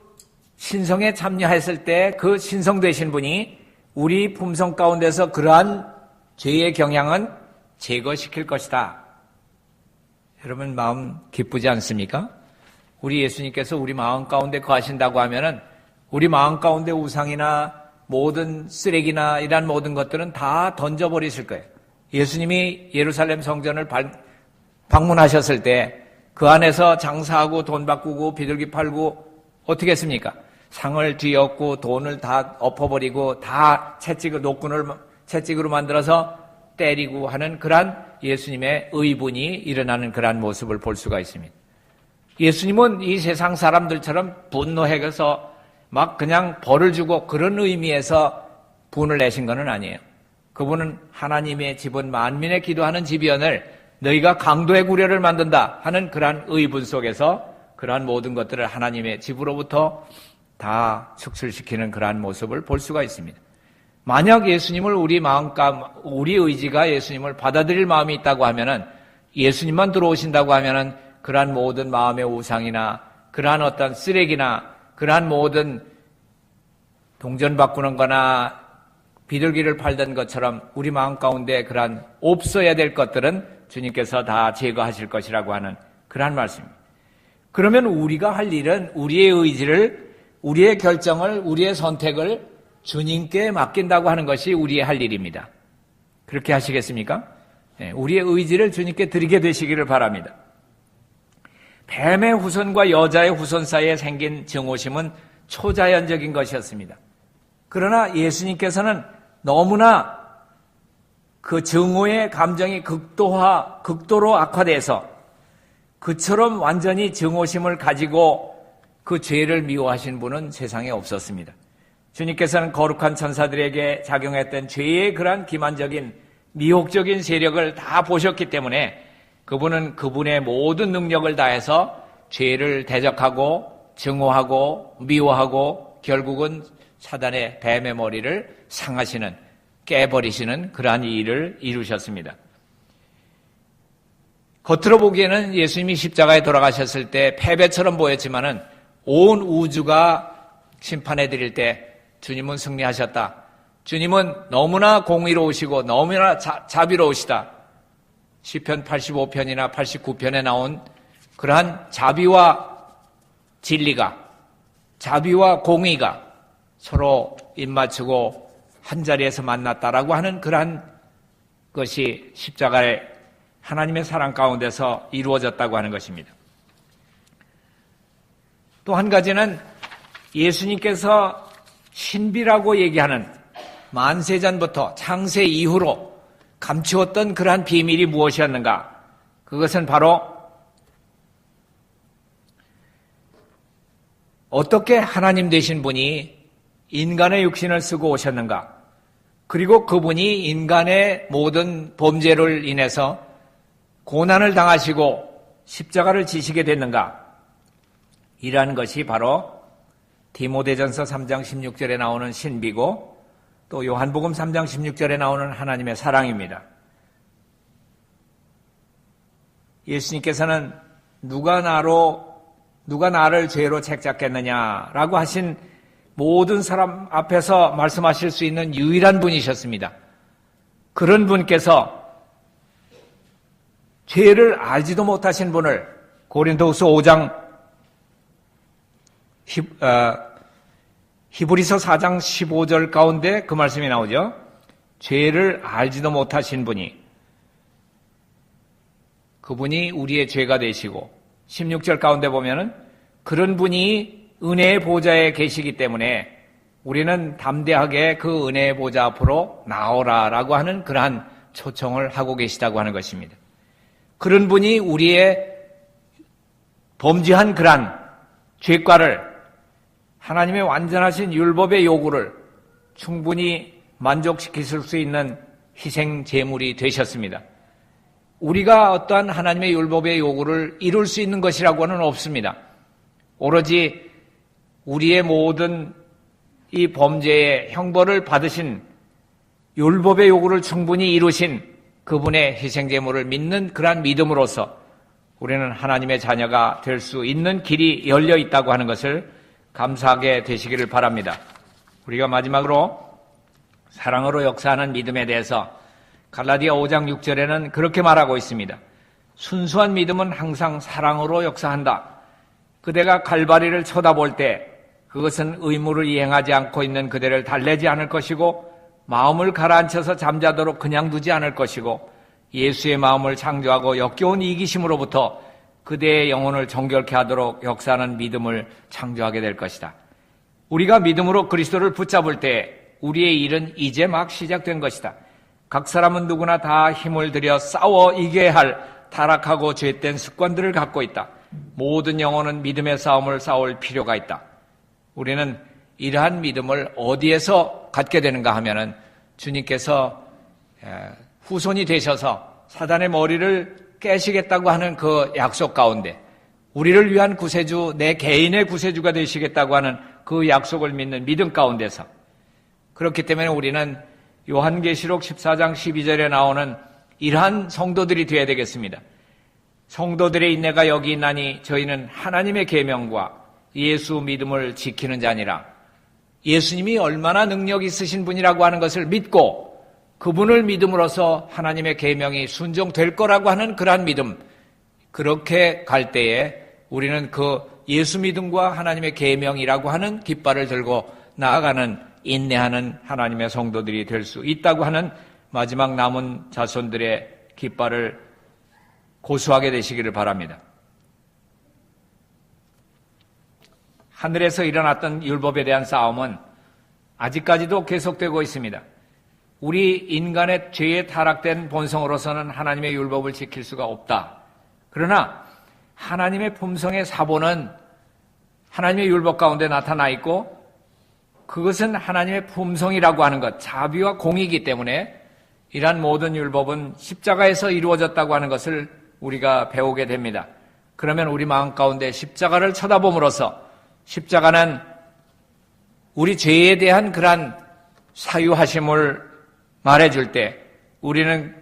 신성에 참여했을 때 그 신성되신 분이 우리 품성 가운데서 그러한 죄의 경향은 제거시킬 것이다. 여러분 마음 기쁘지 않습니까? 우리 예수님께서 우리 마음 가운데 거하신다고 하면은 우리 마음 가운데 우상이나 모든 쓰레기나 이런 모든 것들은 다 던져버리실 거예요. 예수님이 예루살렘 성전을 방문하셨을 때 그 안에서 장사하고 돈 바꾸고 비둘기 팔고 어떻게 했습니까? 상을 뒤엎고 돈을 다 엎어버리고 다 노끈을 채찍으로 만들어서 때리고 하는 그러한 예수님의 의분이 일어나는 그러한 모습을 볼 수가 있습니다. 예수님은 이 세상 사람들처럼 분노해서 막 그냥 벌을 주고 그런 의미에서 분을 내신 것은 아니에요. 그분은 하나님의 집은 만민의 기도하는 집이언을 너희가 강도의 구려를 만든다 하는 그러한 의분 속에서 그러한 모든 것들을 하나님의 집으로부터 다 축출시키는 그러한 모습을 볼 수가 있습니다. 만약 예수님을 우리 의지가 예수님을 받아들일 마음이 있다고 하면은 예수님만 들어오신다고 하면은 그러한 모든 마음의 우상이나 그러한 어떤 쓰레기나 그러한 모든 동전 바꾸는 거나 비둘기를 팔던 것처럼 우리 마음 가운데 그러한 없어야 될 것들은 주님께서 다 제거하실 것이라고 하는 그러한 말씀입니다. 그러면 우리가 할 일은 우리의 의지를, 우리의 결정을, 우리의 선택을 주님께 맡긴다고 하는 것이 우리의 할 일입니다. 그렇게 하시겠습니까? 네, 우리의 의지를 주님께 드리게 되시기를 바랍니다. 뱀의 후손과 여자의 후손 사이에 생긴 증오심은 초자연적인 것이었습니다. 그러나 예수님께서는 너무나 그 증오의 감정이 극도로 악화돼서 그처럼 완전히 증오심을 가지고 그 죄를 미워하신 분은 세상에 없었습니다. 주님께서는 거룩한 천사들에게 작용했던 죄의 그러한 기만적인 미혹적인 세력을 다 보셨기 때문에 그분은 그분의 모든 능력을 다해서 죄를 대적하고 증오하고 미워하고 결국은 사단의 뱀의 머리를 상하시는, 깨버리시는 그러한 일을 이루셨습니다. 겉으로 보기에는 예수님이 십자가에 돌아가셨을 때 패배처럼 보였지만은 온 우주가 심판해 드릴 때 주님은 승리하셨다. 주님은 너무나 공의로우시고 너무나 자비로우시다. 시편 85편이나 89편에 나온 그러한 자비와 진리가, 자비와 공의가 서로 입맞추고 한자리에서 만났다라고 하는 그러한 것이 십자가의 하나님의 사랑 가운데서 이루어졌다고 하는 것입니다. 또 한 가지는 예수님께서 신비라고 얘기하는 만세전부터 창세 이후로 감추었던 그러한 비밀이 무엇이었는가? 그것은 바로 어떻게 하나님 되신 분이 인간의 육신을 쓰고 오셨는가? 그리고 그분이 인간의 모든 범죄를 인해서 고난을 당하시고 십자가를 지시게 됐는가? 이라는 것이 바로 디모데전서 3장 16절에 나오는 신비고 또 요한복음 3장 16절에 나오는 하나님의 사랑입니다. 예수님께서는 누가 나를 죄로 책잡겠느냐라고 하신 모든 사람 앞에서 말씀하실 수 있는 유일한 분이셨습니다. 그런 분께서 죄를 알지도 못하신 분을 고린도후서 5장 히브리서 4장 15절 가운데 그 말씀이 나오죠. 죄를 알지도 못하신 분이, 그분이 우리의 죄가 되시고 16절 가운데 보면은 그런 분이 은혜의 보좌에 계시기 때문에 우리는 담대하게 그 은혜의 보좌 앞으로 나오라라고 하는 그러한 초청을 하고 계시다고 하는 것입니다. 그런 분이 우리의 범죄한 그러한 죄과를 하나님의 완전하신 율법의 요구를 충분히 만족시킬 수 있는 희생 제물이 되셨습니다. 우리가 어떠한 하나님의 율법의 요구를 이룰 수 있는 것이라고는 없습니다. 오로지 우리의 모든 이 범죄의 형벌을 받으신 율법의 요구를 충분히 이루신 그분의 희생 제물을 믿는 그러한 믿음으로써 우리는 하나님의 자녀가 될 수 있는 길이 열려 있다고 하는 것을 감사하게 되시기를 바랍니다. 우리가 마지막으로 사랑으로 역사하는 믿음에 대해서 갈라디아 5장 6절에는 그렇게 말하고 있습니다. 순수한 믿음은 항상 사랑으로 역사한다. 그대가 갈바리를 쳐다볼 때 그것은 의무를 이행하지 않고 있는 그대를 달래지 않을 것이고 마음을 가라앉혀서 잠자도록 그냥 두지 않을 것이고 예수의 마음을 창조하고 역겨운 이기심으로부터 그대의 영혼을 정결케 하도록 역사하는 믿음을 창조하게 될 것이다. 우리가 믿음으로 그리스도를 붙잡을 때 우리의 일은 이제 막 시작된 것이다. 각 사람은 누구나 다 힘을 들여 싸워 이겨야 할 타락하고 죄된 습관들을 갖고 있다. 모든 영혼은 믿음의 싸움을 싸울 필요가 있다. 우리는 이러한 믿음을 어디에서 갖게 되는가 하면은 주님께서 후손이 되셔서 사단의 머리를 깨시겠다고 하는 그 약속 가운데 우리를 위한 구세주, 내 개인의 구세주가 되시겠다고 하는 그 약속을 믿는 믿음 가운데서, 그렇기 때문에 우리는 요한계시록 14장 12절에 나오는 이러한 성도들이 되어야 되겠습니다. 성도들의 인내가 여기 있나니 저희는 하나님의 계명과 예수 믿음을 지키는 자니라. 예수님이 얼마나 능력 있으신 분이라고 하는 것을 믿고 그분을 믿음으로써 하나님의 계명이 순종될 거라고 하는 그러한 믿음, 그렇게 갈 때에 우리는 그 예수 믿음과 하나님의 계명이라고 하는 깃발을 들고 나아가는 인내하는 하나님의 성도들이 될 수 있다고 하는 마지막 남은 자손들의 깃발을 고수하게 되시기를 바랍니다. 하늘에서 일어났던 율법에 대한 싸움은 아직까지도 계속되고 있습니다. 우리 인간의 죄에 타락된 본성으로서는 하나님의 율법을 지킬 수가 없다. 그러나 하나님의 품성의 사본은 하나님의 율법 가운데 나타나 있고 그것은 하나님의 품성이라고 하는 것, 자비와 공의이기 때문에 이러한 모든 율법은 십자가에서 이루어졌다고 하는 것을 우리가 배우게 됩니다. 그러면 우리 마음 가운데 십자가를 쳐다봄으로써 십자가는 우리 죄에 대한 그러한 사유하심을 말해줄 때 우리는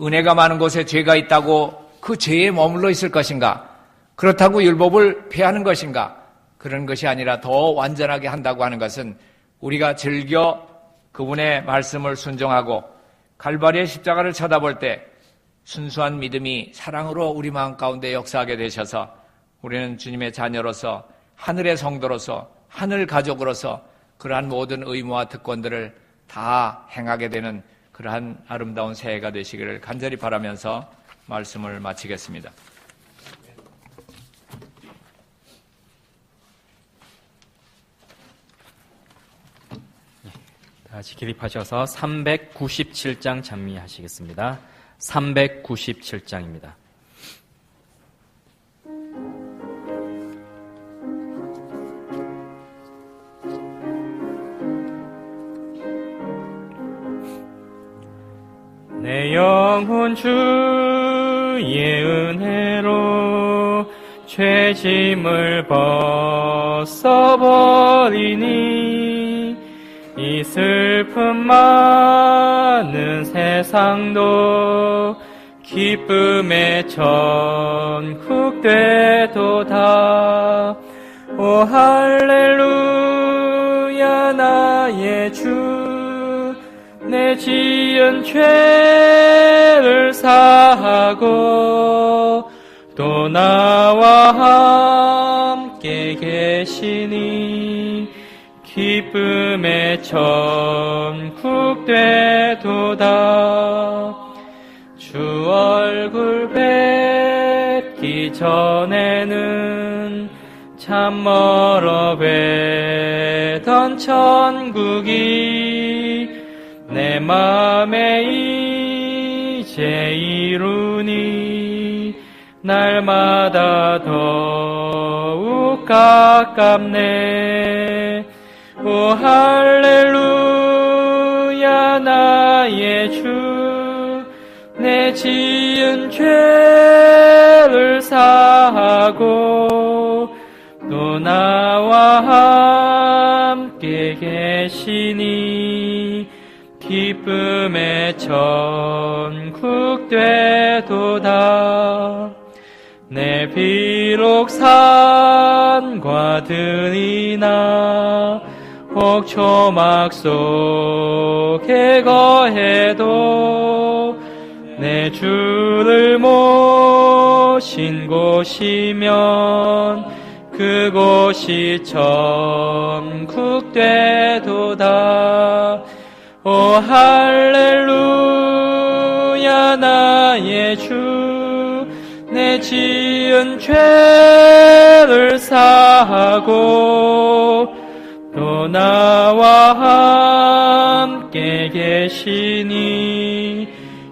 은혜가 많은 곳에 죄가 있다고 그 죄에 머물러 있을 것인가? 그렇다고 율법을 폐하는 것인가? 그런 것이 아니라 더 완전하게 한다고 하는 것은 우리가 즐겨 그분의 말씀을 순종하고 갈바리의 십자가를 쳐다볼 때 순수한 믿음이 사랑으로 우리 마음 가운데 역사하게 되셔서 우리는 주님의 자녀로서 하늘의 성도로서 하늘 가족으로서 그러한 모든 의무와 특권들을 다 행하게 되는 그러한 아름다운 새해가 되시기를 간절히 바라면서 말씀을 마치겠습니다. 다시 기립하셔서 397장 찬미하시겠습니다. 397장입니다. 내 영혼 주의 은혜로 죄짐을 벗어버리니 이 슬픔 많은 세상도 기쁨의 천국 되도다. 오 할렐루야 나의 주 내 지은 죄를 사하고 또 나와 함께 계시니 기쁨의 천국 되도다. 주 얼굴 뵙기 전에는 참 멀어 뵈던 천국이 내 맘에 이제 이루니 날마다 더욱 가깝네. 오 할렐루야 나의 주 내 지은 죄를 사하고 또 나와 함께 계시니 기쁨의 천국 되도다. 내 비록 산과 들이나 혹 초막 속에 거해도 내 주를 모신 곳이면 그곳이 천국 되도다. 오 할렐루야 나의 주 내 지은 죄를 사하고 또 나와 함께 계시니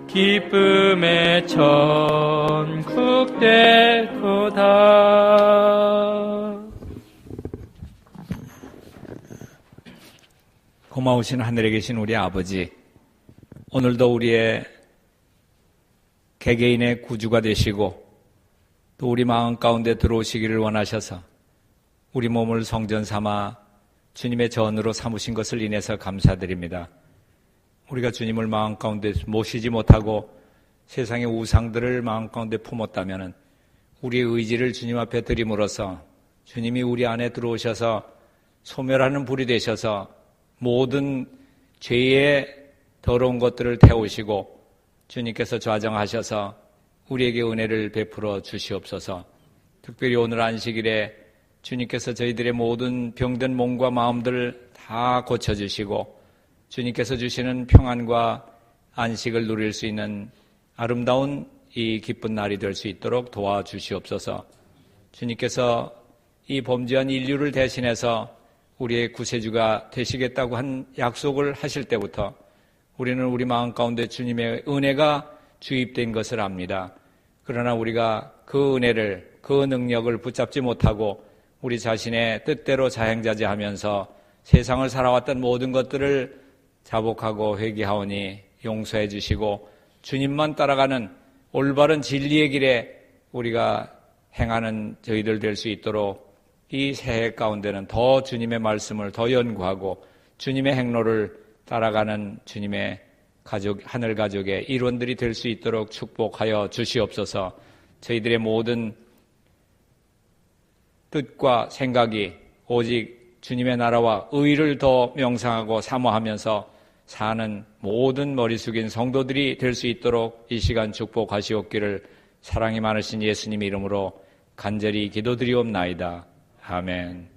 기쁨의 천국 되도다. 고마우신 하늘에 계신 우리 아버지, 오늘도 우리의 개개인의 구주가 되시고 또 우리 마음 가운데 들어오시기를 원하셔서 우리 몸을 성전 삼아 주님의 전으로 삼으신 것을 인해서 감사드립니다. 우리가 주님을 마음 가운데 모시지 못하고 세상의 우상들을 마음 가운데 품었다면 우리의 의지를 주님 앞에 드림으로써 주님이 우리 안에 들어오셔서 소멸하는 불이 되셔서 모든 죄의 더러운 것들을 태우시고 주님께서 좌정하셔서 우리에게 은혜를 베풀어 주시옵소서. 특별히 오늘 안식일에 주님께서 저희들의 모든 병든 몸과 마음들을 다 고쳐주시고 주님께서 주시는 평안과 안식을 누릴 수 있는 아름다운 이 기쁜 날이 될 수 있도록 도와주시옵소서. 주님께서 이 범죄한 인류를 대신해서 우리의 구세주가 되시겠다고 한 약속을 하실 때부터 우리는 우리 마음 가운데 주님의 은혜가 주입된 것을 압니다. 그러나 우리가 그 은혜를, 그 능력을 붙잡지 못하고 우리 자신의 뜻대로 자행자재하면서 세상을 살아왔던 모든 것들을 자복하고 회개하오니 용서해 주시고 주님만 따라가는 올바른 진리의 길에 우리가 행하는 저희들 될 수 있도록 이 새해 가운데는 더 주님의 말씀을 더 연구하고 주님의 행로를 따라가는 주님의 가족, 하늘 가족의 일원들이 될 수 있도록 축복하여 주시옵소서. 저희들의 모든 뜻과 생각이 오직 주님의 나라와 의를 더 명상하고 사모하면서 사는 모든 머리 숙인 성도들이 될 수 있도록 이 시간 축복하시옵기를 사랑이 많으신 예수님 이름으로 간절히 기도드리옵나이다. 아멘.